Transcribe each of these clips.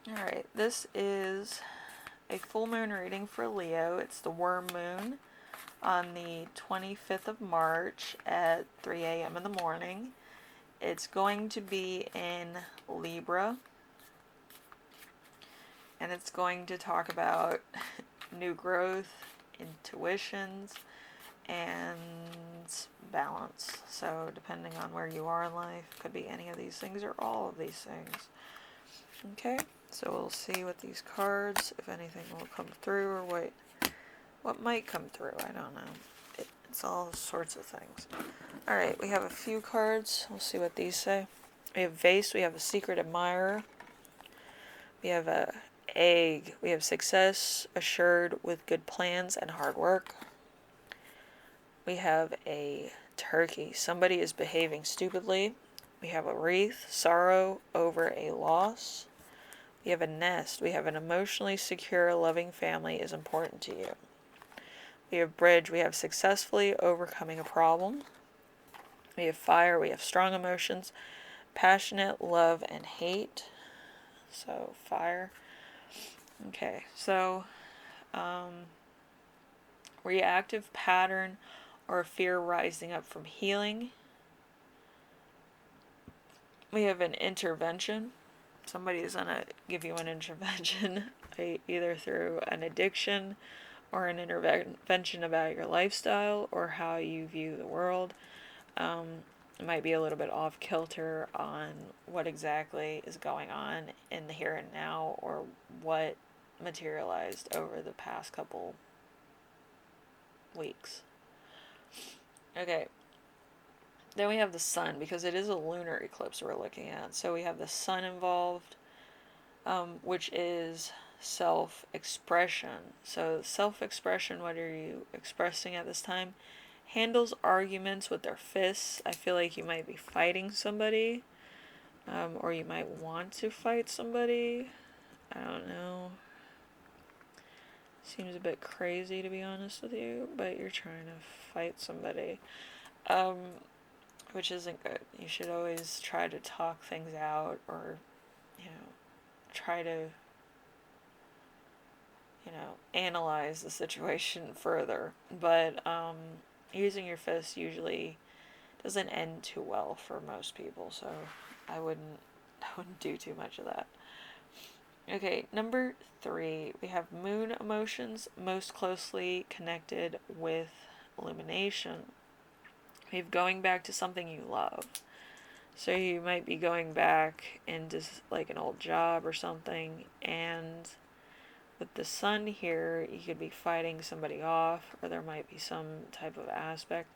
Alright, this is a full moon reading for Leo. It's the worm moon on the 25th of March at 3 a.m. in the morning. It's going to be in Libra, and it's going to talk about new growth, intuitions, and balance. So, depending on where you are in life, could be any of these things or all of these things. Okay, so we'll see what these cards, if anything will come through, or what might come through. I don't know. It's all sorts of things. Alright, we have a few cards. We'll see what these say. We have vase, we have a secret admirer. We have a egg. We have success assured with good plans and hard work. We have a turkey. Somebody is behaving stupidly. We have a wreath, sorrow over a loss. We have a nest. We have an emotionally secure, loving family is important to you. We have bridge. We have successfully overcoming a problem. We have fire. We have strong emotions, passionate love and hate. So fire. Okay, so reactive pattern or fear rising up from healing. We have an intervention. Somebody is going to give you an intervention either through an addiction or an intervention about your lifestyle or how you view the world. It might be a little bit off kilter on what exactly is going on in the here and now or what materialized over the past couple weeks. Okay. Then we have the sun, because it is a lunar eclipse we're looking at. So we have the sun involved, which is self-expression. So self-expression, what are you expressing at this time? Handles arguments with their fists. I feel like you might be fighting somebody, or you might want to fight somebody. I don't know. Seems a bit crazy, to be honest with you, but you're trying to fight somebody, which isn't good. You should always try to talk things out, or, try to, analyze the situation further. But using your fists usually doesn't end too well for most people, so I wouldn't do too much of that. Okay, number 3, we have moon emotions most closely connected with illumination. We have going back to something you love. So you might be going back into like an old job or something, and with the sun here, you could be fighting somebody off, or there might be some type of aspect.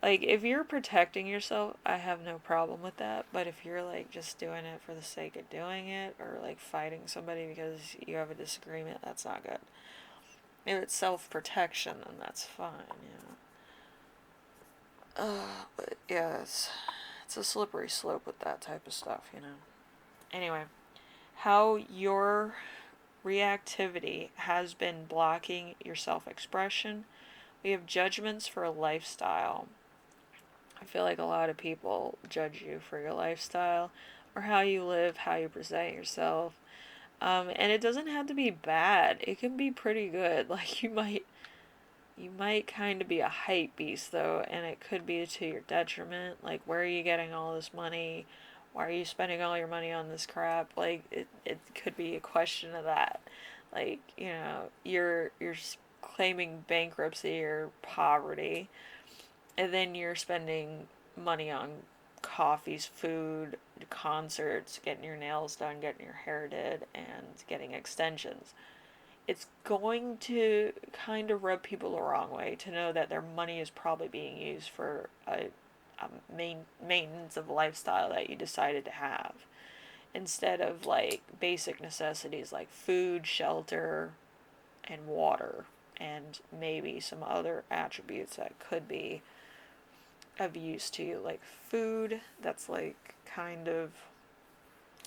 Like, if you're protecting yourself, I have no problem with that. But if you're, like, just doing it for the sake of doing it, or, like, fighting somebody because you have a disagreement, that's not good. If it's self-protection, then that's fine, but, yeah, it's a slippery slope with that type of stuff, Anyway, how your reactivity has been blocking your self-expression. We have judgments for a lifestyle. I feel like a lot of people judge you for your lifestyle or how you live, how you present yourself. And it doesn't have to be bad. It can be pretty good. Like you might kind of be a hype beast though, and it could be to your detriment. Like, where are you getting all this money? Why are you spending all your money on this crap? Like, it could be a question of that. Like, you're claiming bankruptcy or poverty, and then you're spending money on coffees, food, concerts, getting your nails done, getting your hair did, and getting extensions. It's going to kind of rub people the wrong way to know that their money is probably being used for a maintenance of lifestyle that you decided to have, instead of like basic necessities like food, shelter, and water, and maybe some other attributes that could be of use to you, like food. That's like kind of,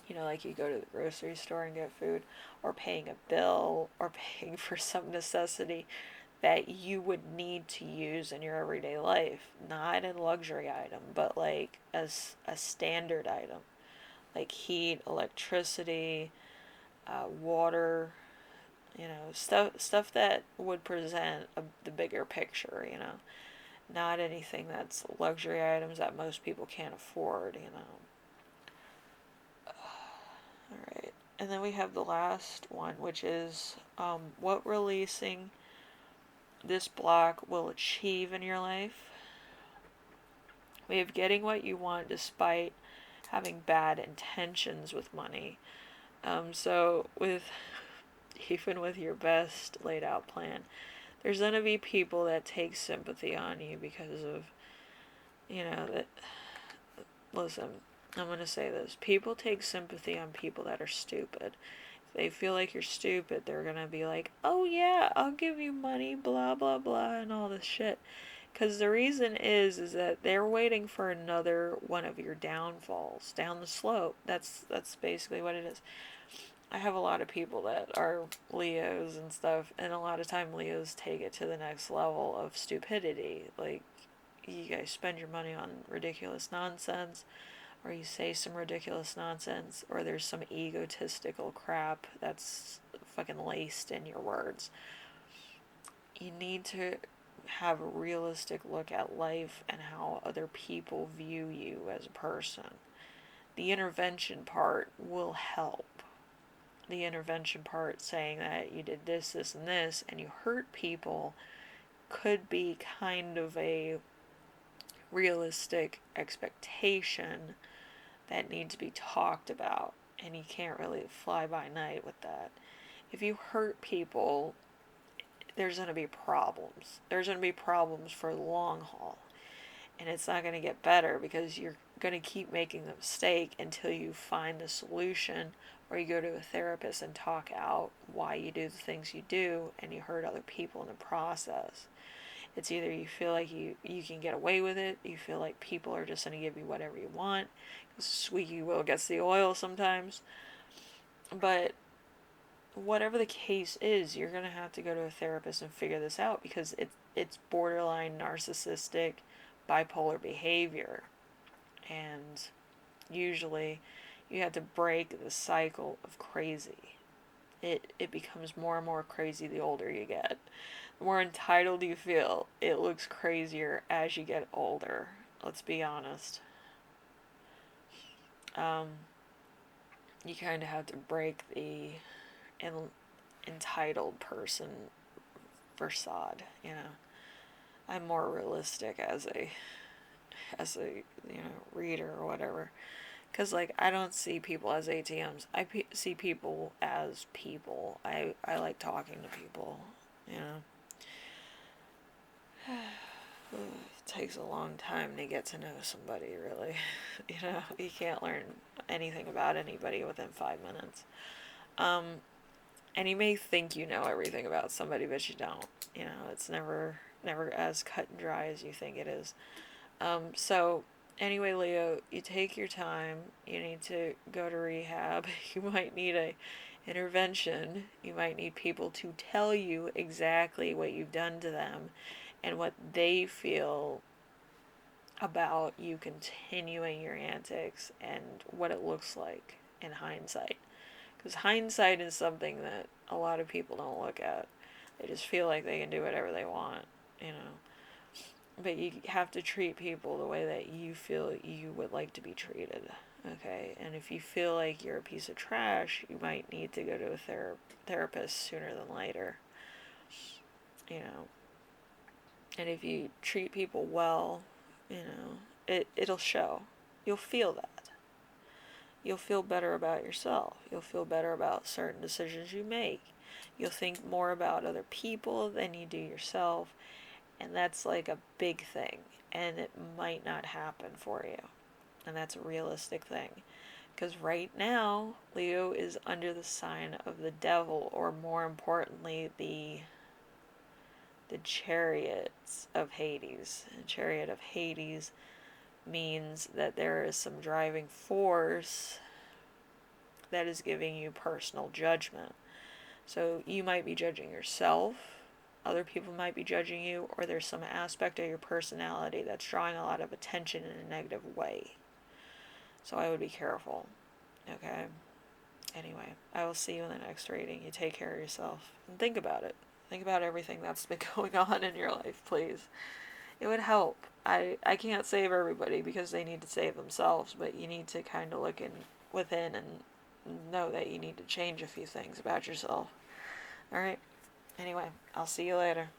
like you go to the grocery store and get food, or paying a bill, or paying for some necessity that you would need to use in your everyday life. Not a luxury item, but like as a standard item, like heat, electricity, water, stuff that would present the bigger picture. Not anything that's luxury items that most people can't afford. Alright, and then we have the last one, which is what releasing this block will achieve in your life. We have getting what you want despite having bad intentions with money. So even with your best laid out plan, there's going to be people that take sympathy on you because of, that, listen, I'm going to say this. People take sympathy on people that are stupid. If they feel like you're stupid, they're going to be like, oh yeah, I'll give you money, blah, blah, blah, and all this shit. Because the reason is that they're waiting for another one of your downfalls down the slope. That's basically what it is. I have a lot of people that are Leos and stuff, and a lot of time Leos take it to the next level of stupidity. Like, you guys spend your money on ridiculous nonsense, or you say some ridiculous nonsense, or there's some egotistical crap that's fucking laced in your words. You need to have a realistic look at life and how other people view you as a person. The intervention part will help. The intervention part saying that you did this, this, and this, and you hurt people could be kind of a realistic expectation that needs to be talked about, and you can't really fly by night with that. If you hurt people, there's going to be problems. There's going to be problems for the long haul. And it's not going to get better because you're going to keep making the mistake until you find the solution, or you go to a therapist and talk out why you do the things you do and you hurt other people in the process. It's either you feel like you can get away with it, you feel like people are just going to give you whatever you want, because squeaky wheel gets the oil sometimes. But whatever the case is, you're going to have to go to a therapist and figure this out, because it's borderline narcissistic bipolar behavior, and usually you have to break the cycle of crazy. It becomes more and more crazy the older you get. The more entitled you feel, it looks crazier as you get older. Let's be honest. You kind of have to break the entitled person facade. I'm more realistic as a reader or whatever, because I don't see people as ATMs. I see people as people. I like talking to people. It takes a long time to get to know somebody, really. You can't learn anything about anybody within 5 minutes. And you may think you know everything about somebody, but you don't. It's never as cut and dry as you think it is. So anyway, Leo, you take your time. You need to go to rehab. You might need a intervention. You might need people to tell you exactly what you've done to them and what they feel about you continuing your antics and what it looks like in hindsight. Because hindsight is something that a lot of people don't look at. They just feel like they can do whatever they want. But you have to treat people the way that you feel you would like to be treated, okay? And if you feel like you're a piece of trash, you might need to go to a therapist sooner than later, And if you treat people well, it'll show. You'll feel that. You'll feel better about yourself. You'll feel better about certain decisions you make. You'll think more about other people than you do yourself. And that's a big thing. And it might not happen for you. And that's a realistic thing. Because right now, Leo is under the sign of the devil, or more importantly, the chariots of Hades. The chariot of Hades means that there is some driving force that is giving you personal judgment. So you might be judging yourself, other people might be judging you, or there's some aspect of your personality that's drawing a lot of attention in a negative way. So I would be careful, okay? Anyway, I will see you in the next reading. You take care of yourself. And think about it. Think about everything that's been going on in your life, please. It would help. I can't save everybody because they need to save themselves, but you need to kind of look in within and know that you need to change a few things about yourself. Alright? Anyway, I'll see you later.